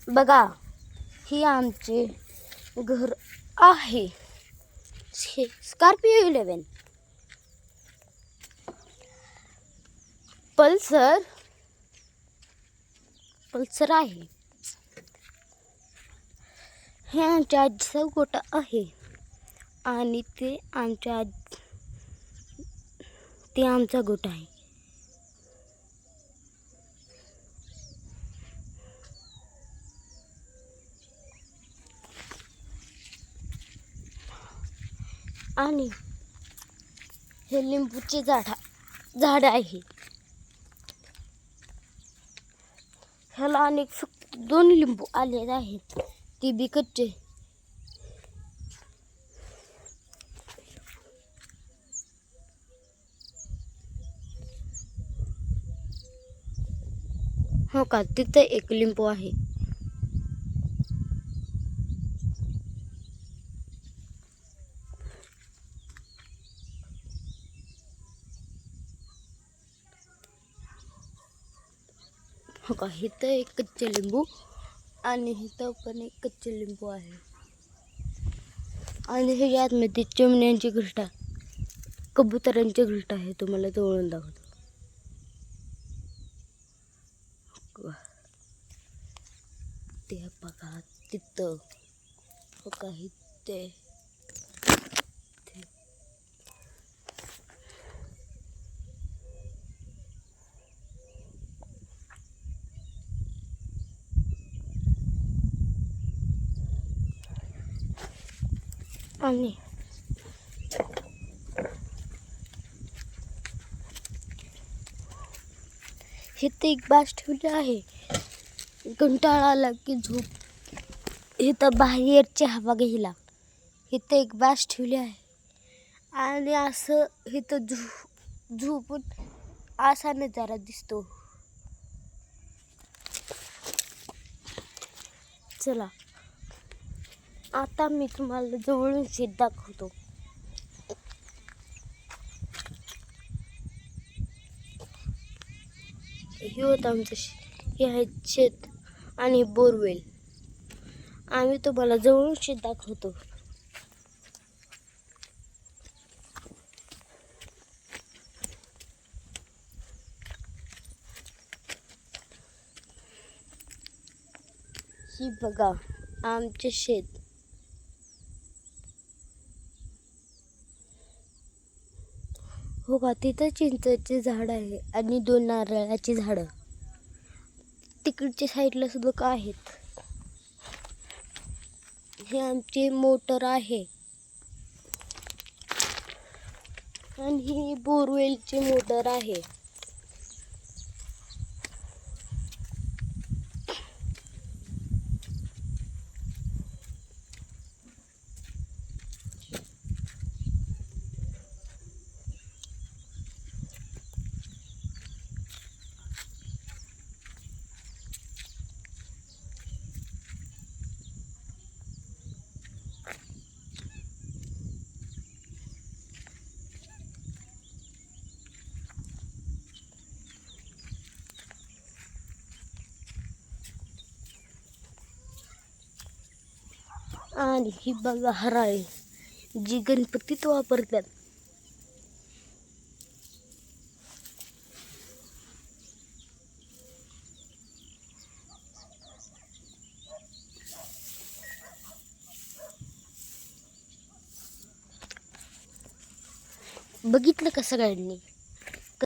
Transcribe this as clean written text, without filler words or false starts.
बघा, ही आमचे घर आहे. स्कॉर्पिओ 11 पल्सर आहे. हे आमच्या आजीचा गोटा आहे आणि ते आमचा गोटा आहे. आणि हे लिंबूचे झाड आहे. ह्याला अनेक फक्त 2 लिंबू आलेले आहेत, ती बी कच्चे. हो का, तिथे एक लिंबू आहे. हो का, इथं एक कच्चे लिंबू आणि इथं पण एक कच्चे लिंबू आहे. आणि हे यातमध्ये चिमण्यांची घरटा, कबुतरांची घरटा आहे. तुम्हाला जवळून दाखवतो. ते बघा तिथं. हो का, इथे आणि इथे एक बास ठेवली आहे. कंटाळा आला की झोप इथं बाहेरची हवा घ्यायला. इथं एक बास ठेवली आहे आणि असं इथं झोपून असा नजारा दिसतो. चला, आता मी तुम्हाला जवळून शेत दाखवतो. हे होतं आमचं हे आहे शेत आणि बोरवेल. आम्ही तुम्हाला जवळून शेत दाखवतो. ही बघा आमचे शेत. हो का, तिथं चिंचेचे झाड आहे आणि 2 नारळाची झाडं. तिकडच्या साईडला सुद्धा का आहेत. हे आमची मोटर आहे आणि ही बोरवेलची मोटर आहे. आणि ही बघा हराळी, जी गणपतीत वापरतात. बघितलं का सगळ्यांनी?